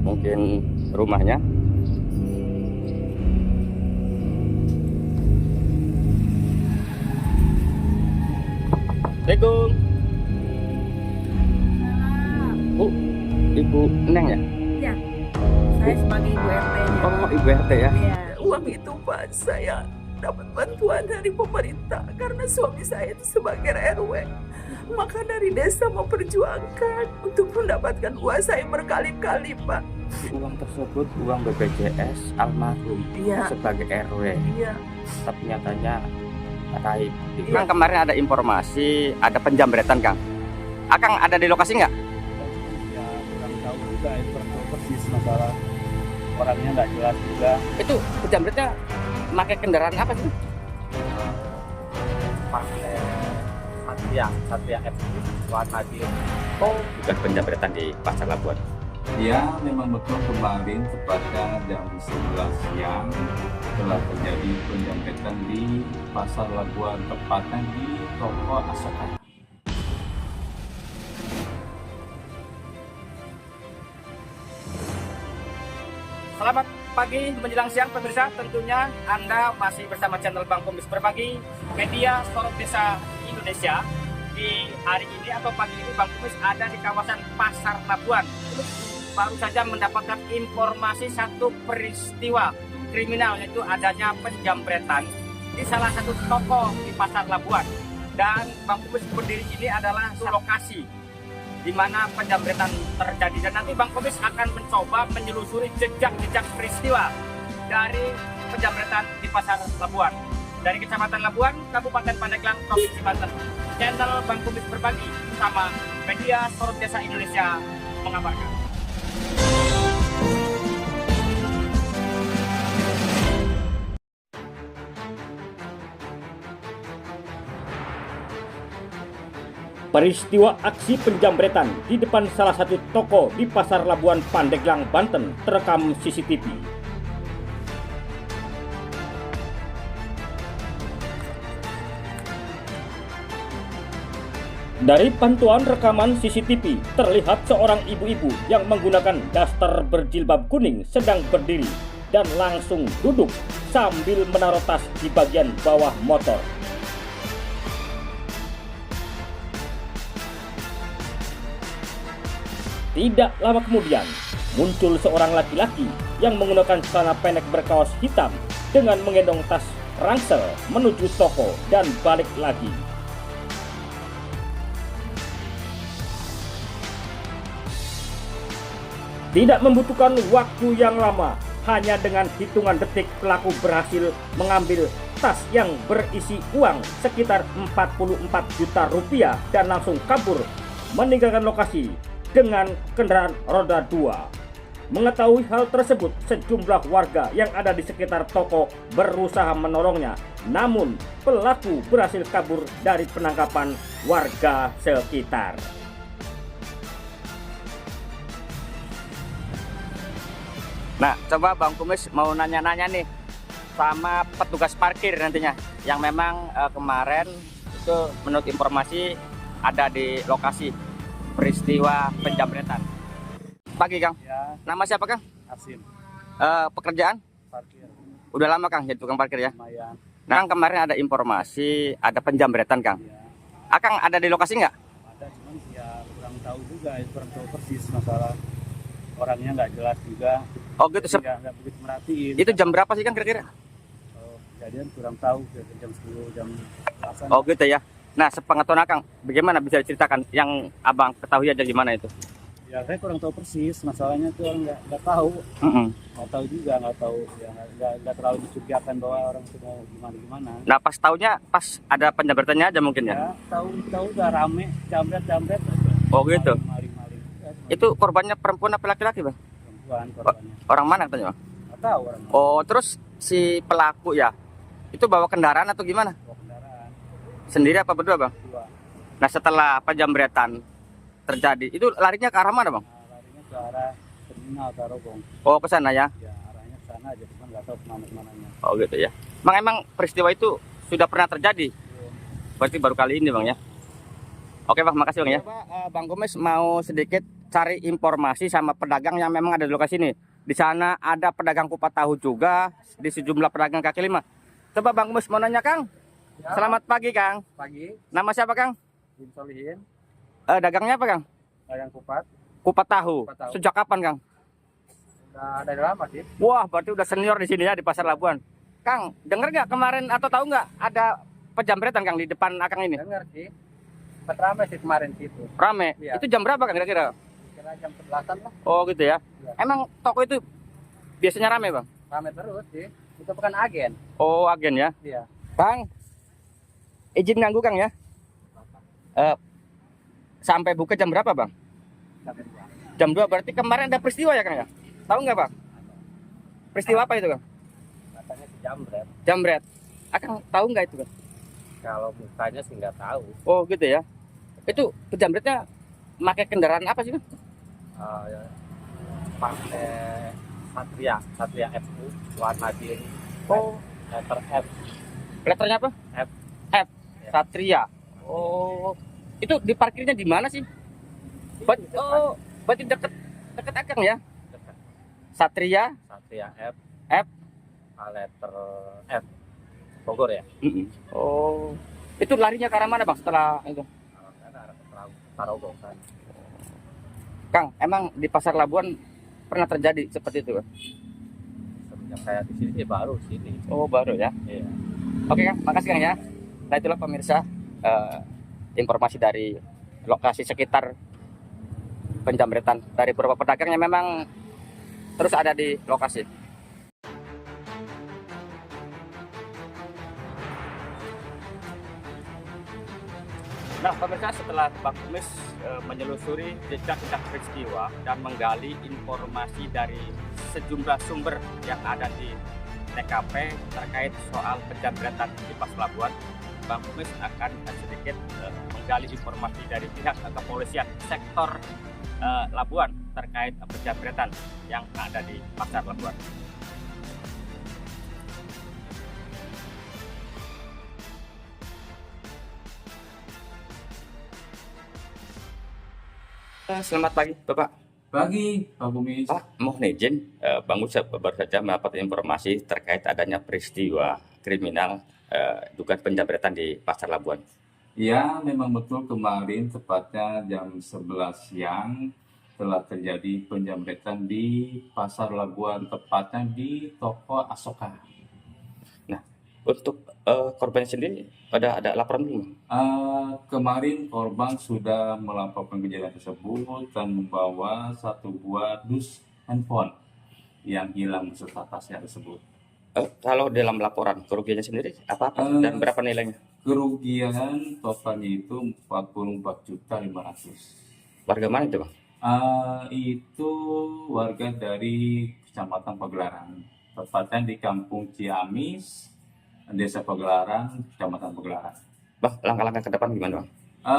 mungkin rumahnya. Assalamualaikum. Bu, Ibu Neng ya? Ya, saya sebagai ibu RT-nya. Oh, Ibu RT ya? Iya. Uang itu Pak, saya dapat bantuan dari pemerintah karena suami saya itu sebagai RW. Maka dari desa memperjuangkan untuk mendapatkan uang saya berkali-kali Pak. Uang tersebut uang BPJS almarhum Iya. sebagai RW, Iya. tapi nyatanya raib. Iya. Kang, kemarin ada informasi ada penjambretan, Kang. Akang ada di lokasi nggak? Ya kurang tahu juga, kurang tahu persis masalah orangnya nggak jelas juga. Itu penjambretnya pakai kendaraan apa sih? Pakai Satria FX warna biru. Oh, bukan penjambretan di Pasar Labuan. Ya, memang betul kemarin kepada jam 11 siang telah terjadi penjamretan di Pasar Labuan, tepatnya di toko Asoka. Selamat pagi menjelang siang pemirsa, tentunya Anda masih bersama channel Bang Kumis Berbagi, media Sorot Desa Indonesia. Di hari ini atau pagi ini Bang Kumis ada di kawasan Pasar Labuan. Baru saja mendapatkan informasi satu peristiwa kriminal, yaitu adanya penjambretan di salah satu toko di Pasar Labuan. Dan Bang Kumis berdiri ini adalah lokasi di mana penjambretan terjadi, dan nanti Bang Kumis akan mencoba menyelusuri jejak-jejak peristiwa dari penjambretan di Pasar Labuan dari Kecamatan Labuan, Kabupaten Pandeglang, Provinsi Banten. Channel Bang Kumis Berbagi bersama media Sorot Desa Indonesia mengabarkan. Peristiwa aksi penjambretan di depan salah satu toko di Pasar Labuan Pandeglang, Banten terekam CCTV. Dari pantauan rekaman CCTV, terlihat seorang ibu-ibu yang menggunakan daster berjilbab kuning sedang berdiri dan langsung duduk sambil menaruh tas di bagian bawah motor. Tidak lama kemudian, muncul seorang laki-laki yang menggunakan celana pendek berkaos hitam dengan menggendong tas ransel menuju toko dan balik lagi. Tidak membutuhkan waktu yang lama, hanya dengan hitungan detik pelaku berhasil mengambil tas yang berisi uang sekitar 44 juta rupiah dan langsung kabur meninggalkan lokasi dengan kendaraan roda 2. Mengetahui hal tersebut, sejumlah warga yang ada di sekitar toko berusaha menolongnya. Namun, pelaku berhasil kabur dari penangkapan warga sekitar. Nah, coba Bang Kumis mau nanya-nanya nih sama petugas parkir nantinya yang memang kemarin itu menurut informasi ada di lokasi peristiwa penjambretan. Pagi, Kang. Ya, Nama siapa, Kang? asin Pekerjaan? parkir Udah lama, Kang, jadi tukang parkir ya? lumayan. Nah, Kang, kemarin ada informasi ada penjambretan, Kang. Ya, Akang ada di lokasi nggak? ada cuman ya kurang tahu juga, kurang tahu persis masalah orangnya nggak jelas juga. Oh gitu. Ya nggak begitu merhatiin. Itu jam berapa sih, Kang, kira-kira? Oh, kejadian kurang tahu, jam 10 jam 8. Oh gitu ya. Nah, sepengetahuan Akang, bagaimana bisa diceritakan yang Abang ketahui aja gimana itu? Ya saya kurang tahu persis masalahnya tuh, orang nggak tahu. Nggak tahu juga, nggak tahu ya, nggak terlalu mencurigakan bahwa orang itu mau gimana. Nah, pas taunya pas ada penjambretannya aja mungkin ya? Ya tahu udah rame, jambret aja. Oh gitu. Maling. Itu korbannya perempuan apa laki-laki, Bang? perempuan korbannya. Orang mana katanya, Bang? Nggak tahu orang. Oh, terus si pelaku ya, itu bawa kendaraan atau gimana? Bawa kendaraan Sendiri apa berdua, Bang? dua. Nah, setelah penjambretan terjadi, itu larinya ke arah mana, Bang? Nah, larinya ke arah terminal Tarogong. Oh, ke sana ya? Ya arahnya ke sana aja, cuman nggak tahu kemana-kemananya. Oh gitu ya. Emang peristiwa itu sudah pernah terjadi? Berarti baru kali ini, Bang ya? Oke, Bang, makasih, Bang ya. Bang Kumis mau sedikit cari informasi sama pedagang yang memang ada di lokasi ini. Di sana ada pedagang kupat tahu juga, di sejumlah pedagang kaki lima. Coba Bang Kumis mau nanya Kang. Ya. Selamat pagi Kang. Pagi, Nama siapa Kang? Bin Solihin, Dagangnya apa Kang? dagang kupat. Kupat tahu. Kupat tahu. Sejak kapan Kang? Udah dari lama sih. Wah, berarti udah senior di sini ya di Pasar Labuan. Kang, denger nggak kemarin atau tahu nggak ada penjamretan Kang di depan Akang ini? Dengar sih. Sempat ramai sih kemarin situ. Rame. Iya. Itu jam berapa Kang kira-kira? Kira jam 11-an lah. Oh gitu ya. Iya. Emang toko itu biasanya rame Bang? Ramai terus sih. Itu bukan agen. Oh agen ya. Iya. Kang, izin ganggu Kang ya. Sampai buka jam berapa Bang? Sampai dua. Jam 2 berarti kemarin ada peristiwa ya Kang ya? Tahu nggak Bang? Peristiwa apa itu Kang? Katanya si jambret. Jambret. Akang tahu nggak itu Kang? Kalau mukanya sih nggak tahu. Oh gitu ya. Itu penjamretnya pakai kendaraan apa sih Bang? Ya. Pakai Satria FU warna biru. Oh, Letter F. letternya apa? F. F. Satria. Oh, itu diparkirnya di mana sih? Berarti deket Akang ya? Dekat. Satria. Satria F. F. Letter F. Bogor ya. Oh, itu larinya ke arah mana Bang setelah itu? Tarugo kan. Kang, emang di Pasar Labuan pernah terjadi seperti itu? Semenjak saya di sini sih baru sini. Oh, baru ya. Iya. Oke Kang, makasih Kang ya. Nah itulah pemirsa informasi dari lokasi sekitar penjamretan dari beberapa pedagang yang memang terus ada di lokasi. Nah pemirsa, setelah Bang Kumis menyelusuri jejak-jejak peristiwa dan menggali informasi dari sejumlah sumber yang ada di TKP terkait soal penjamretan di Pasar Labuan, Bang Kumis akan sedikit menggali informasi dari pihak kepolisian sektor Labuan terkait penjamretan yang ada di Pasar Labuan. Selamat pagi Bapak. Pagi, Pak Kumis. Pak, mohon izin, Bang Kumis baru saja mendapat informasi terkait adanya peristiwa kriminal dugaan penjamretan di Pasar Labuan. Ya, memang betul kemarin tepatnya jam 11 siang telah terjadi penjamretan di Pasar Labuan, tepatnya di toko Asoka. Nah, untuk korban sendiri ada laporan belum? Kemarin korban sudah melaporkan kejadian tersebut dan membawa satu buah dus handphone yang hilang beserta tasnya tersebut. Kalau dalam laporan kerugiannya sendiri apa dan berapa nilainya? Kerugian totalnya itu 44.500.000. Warga mana itu Bang? Itu warga dari Kecamatan Pagelaran, tepatnya di Kampung Ciamis, Desa Pagelaran, Kecamatan Pagelaran. Bang, langkah-langkah ke depan gimana Bang?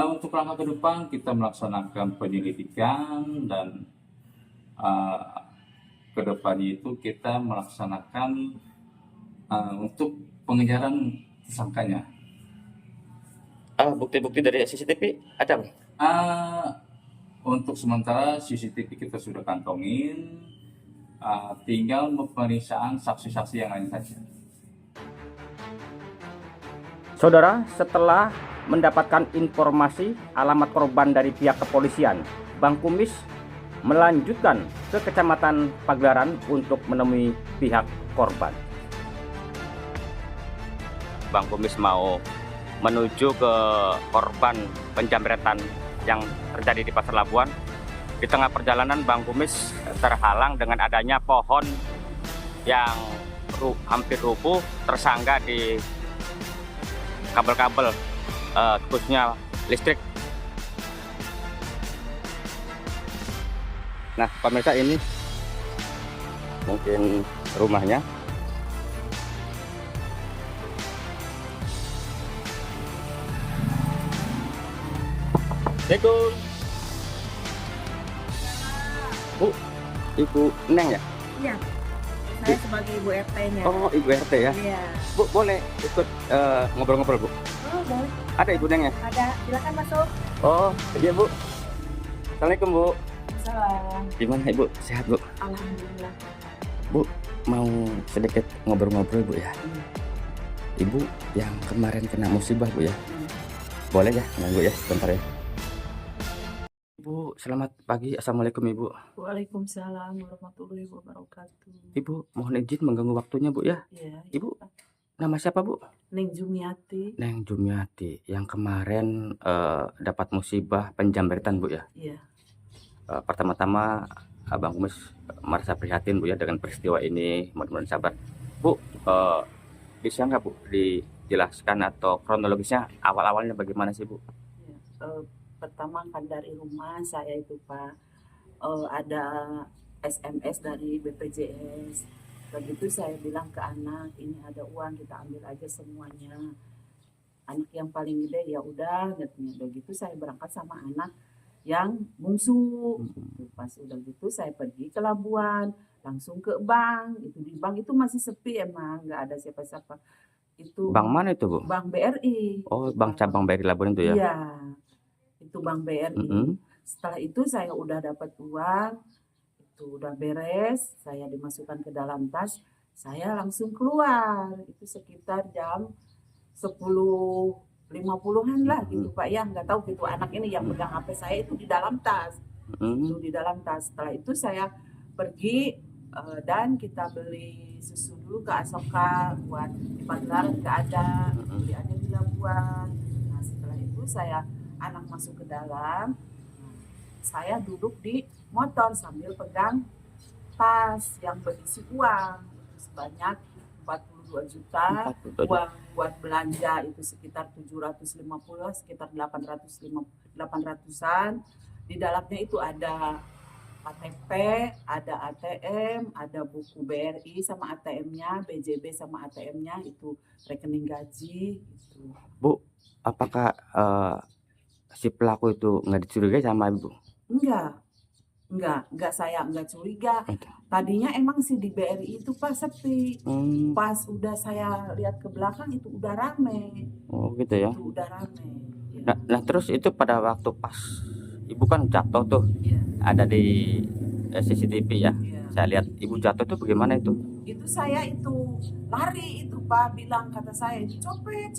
Untuk langkah ke depan kita melaksanakan penyelidikan dan ke depannya itu kita melaksanakan untuk pengejaran tersangkanya. Bukti-bukti dari CCTV ada Bang? Untuk sementara CCTV kita sudah kantongin, tinggal pemeriksaan saksi-saksi yang lain saja. Saudara, setelah mendapatkan informasi alamat korban dari pihak kepolisian, Bang Kumis melanjutkan ke Kecamatan Pagelaran untuk menemui pihak korban. Bang Kumis mau menuju ke korban penjamretan yang terjadi di Pasar Labuan. Di tengah perjalanan Bang Kumis terhalang dengan adanya pohon yang hampir rubuh tersangga di kabel-kabel khususnya listrik. Nah pemirsa, ini mungkin rumahnya. Assalamualaikum. Bu, Ibu Neng ya? Iya. Saya sebagai ibu RT-nya. Oh, Ibu RT ya? Iya. Bu, boleh ikut ngobrol-ngobrol, Bu? Oh, boleh. Ada Ibu Neng ya? Ada. Silakan masuk. Oh, iya Bu. Assalamualaikum Bu. Waalaikumsalam. Gimana Ibu? Sehat Bu? Alhamdulillah. Mau sedikit ngobrol-ngobrol Bu ya? Ibu yang kemarin kena musibah Bu ya? Boleh ya ganggu ya sebentar ya? Ibu, selamat pagi. Assalamualaikum Ibu. Waalaikumsalam warahmatullahi wabarakatuh. Ibu, mohon izin mengganggu waktunya Bu ya? Iya, Ibu, nama siapa Bu? Neng Jumiati. Neng Jumiati yang kemarin dapat musibah penjamretan Bu ya? Iya. Pertama-tama Abang Kumis merasa prihatin Bu ya dengan peristiwa ini. Mudah-mudahan sabar. Bu, bisa nggak Bu dijelaskan atau kronologisnya awal-awalnya bagaimana sih Bu? Iya. Pertama kan dari rumah saya itu Pak, ada SMS dari BPJS. Begitu saya bilang ke anak, ini ada uang kita ambil aja semuanya. Anak yang paling gede ya udah, katanya. Begitu saya berangkat sama anak yang bungsu. Pas udah gitu saya pergi ke Labuan, langsung ke bank. Itu di bank itu masih sepi emang, nggak ada siapa-siapa. Itu Bank mana itu Bu? Bank BRI. Oh, Bank Cabang BRI Labuan itu ya? Iya, itu Bank BRI. Mm-mm. Setelah itu saya udah dapat uang, itu udah beres, saya dimasukkan ke dalam tas, saya langsung keluar. Itu sekitar jam 10.50-an lah gitu Pak ya, nggak tahu gitu anak ini yang pegang HP saya itu di dalam tas. Itu di dalam tas. Setelah itu saya pergi dan kita beli susu dulu ke Asoka buat di Pasaran nggak ada, beli aja di Labuan. Nah setelah itu anak masuk ke dalam, saya duduk di motor sambil pegang tas yang berisi uang sebanyak 42 juta. Uang buat belanja itu sekitar 750, sekitar 800-an. Di dalamnya itu ada KTP, ada ATM, ada buku BRI sama ATM-nya, BJB sama ATM-nya, itu rekening gaji gitu. Bu, apakah si pelaku itu nggak dicurigai sama Ibu? Enggak, saya enggak curiga. Tadinya emang sih di BRI itu Pak sepi. Pas udah saya lihat ke belakang itu udah rame. Oh gitu ya. Itu udah rame. Ya. Nah terus itu pada waktu pas Ibu kan jatuh tuh, Iya. ada di CCTV ya. Iya. Saya lihat Ibu jatuh tuh bagaimana itu? Itu saya itu lari itu Pak, bilang kata saya itu copet.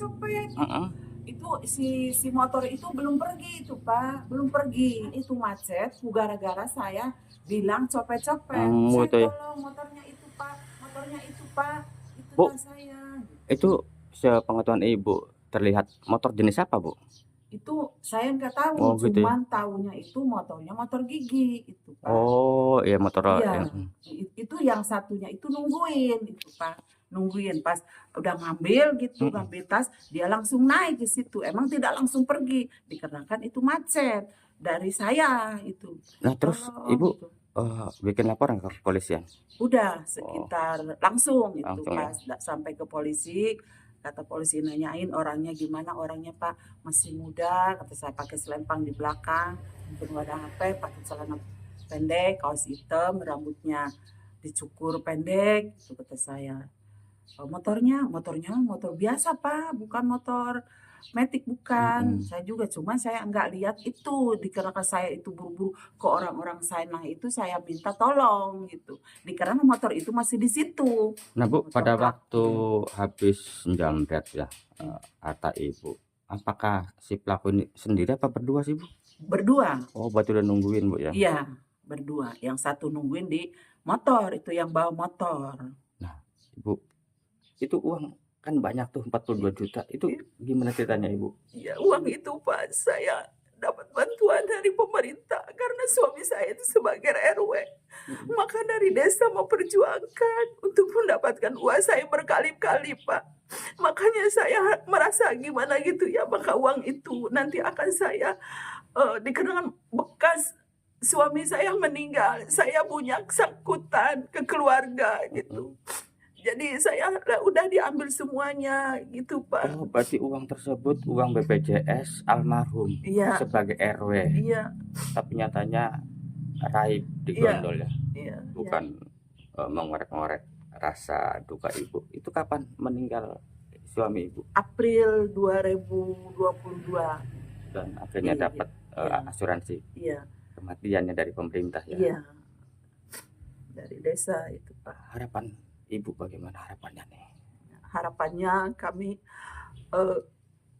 Itu si motor itu belum pergi itu Pak, belum pergi. Itu macet gara-gara saya bilang copet. Saya itu ya. tolong motornya itu Pak, itu Bu, saya. Itu sepengetahuan Ibu terlihat motor jenis apa Bu? Itu saya nggak tahu, Oh, gitu ya. cuman tahunya itu motornya motor gigi itu Pak. Oh iya motor. Iya. Itu yang satunya itu nungguin itu Pak, nungguin pas udah ngambil gitu, ngambil tas dia langsung naik ke situ, emang tidak langsung pergi dikarenakan itu macet dari saya itu. Nah terus Ibu Gitu. bikin laporan ke kepolisian? Udah sekitar langsung itu Langsung, ya. pas sampai ke polisi. Kata polisi nanyain orangnya gimana, orangnya Pak masih muda, kata saya pakai selempang di belakang, mungkin nggak ada HP, pakai celana pendek, kaos hitam, rambutnya dicukur pendek, itu kata saya. Motornya motor biasa Pak, bukan motor metik, bukan. Saya juga, cuma saya nggak lihat itu, dikarenakan saya itu buru-buru ke orang-orang sana itu, saya minta tolong gitu. Dikarenakan motor itu masih di situ. Nah Bu, Motor pada plat. waktu habis menjamret ya harta Ibu, apakah si pelaku ini sendiri apa berdua sih Bu? Berdua. Oh berarti udah nungguin Bu ya? Iya, berdua. Yang satu nungguin di motor, itu yang bawa motor. Nah Ibu, itu uang kan banyak tuh 42 juta, itu gimana ceritanya Ibu? Ya, uang itu Pak, saya dapat bantuan dari pemerintah karena suami saya itu sebagai RW. Maka dari desa memperjuangkan untuk mendapatkan uang saya berkali-kali Pak. Makanya saya merasa gimana gitu ya, maka uang itu nanti akan saya dikenakan bekas suami saya meninggal. Saya punya kesangkutan ke keluarga gitu. Jadi saya udah diambil semuanya gitu Pak. Oh berarti uang tersebut uang BPJS almarhum. Iya. Sebagai RW. Iya. Tapi nyatanya raib digondol ya. Iya. Bukan mengorek-ngorek rasa duka Ibu. Itu kapan meninggal suami Ibu? April 2022. Dan akhirnya Iya, dapat iya. asuransi. Iya. kematiannya dari pemerintah ya. Iya, dari desa itu Pak. Harapan Ibu bagaimana harapannya nih? Harapannya kami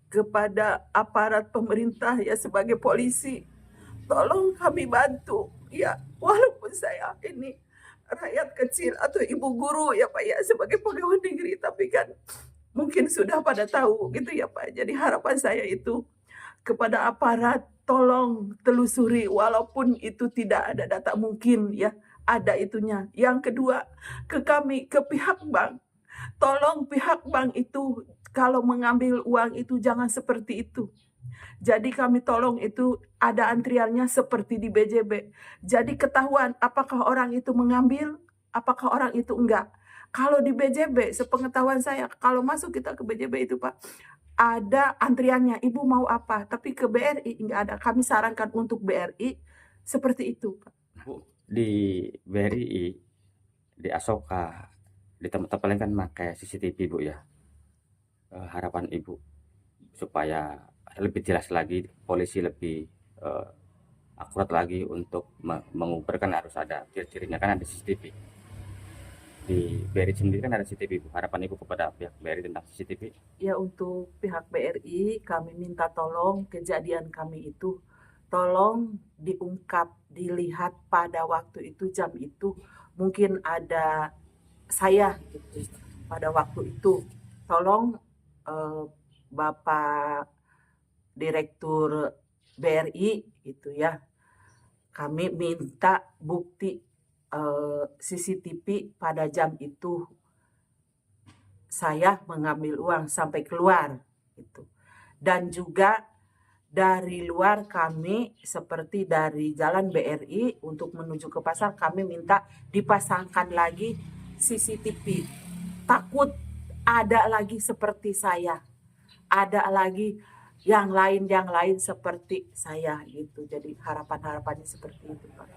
kepada aparat pemerintah ya sebagai polisi, tolong kami bantu ya, walaupun saya ini rakyat kecil atau ibu guru ya Pak ya sebagai pegawai negeri, tapi kan mungkin sudah pada tahu gitu ya Pak. Jadi harapan saya itu kepada aparat, tolong telusuri walaupun itu tidak ada data, mungkin ya ada itunya. Yang kedua, ke kami, ke pihak bank, tolong pihak bank itu kalau mengambil uang itu jangan seperti itu. Jadi kami tolong itu ada antriannya seperti di BJB. Jadi ketahuan apakah orang itu mengambil, apakah orang itu enggak. Kalau di BJB, sepengetahuan saya, kalau masuk kita ke BJB itu Pak, ada antriannya, ibu mau apa. Tapi ke BRI enggak ada. Kami sarankan untuk BRI seperti itu Pak. Bu, di BRI, di Asoka, di tempat-tempat lain kan pakai CCTV Bu ya. Harapan Ibu supaya lebih jelas lagi, polisi lebih akurat lagi untuk mengukurkan, harus ada ciri-cirinya, kan ada CCTV. Di BRI sendiri kan ada CCTV Bu. Harapan Ibu kepada pihak BRI tentang CCTV? Ya, untuk pihak BRI kami minta tolong kejadian kami itu tolong diungkap, dilihat pada waktu itu, jam itu mungkin ada saya gitu pada waktu itu. Tolong Bapak Direktur BRI gitu ya, kami minta bukti CCTV pada jam itu saya mengambil uang sampai keluar gitu. Dan juga dari luar kami seperti dari jalan BRI untuk menuju ke pasar, kami minta dipasangkan lagi CCTV. Takut ada lagi seperti saya, ada lagi yang lain seperti saya gitu. Jadi harapannya seperti itu Pak.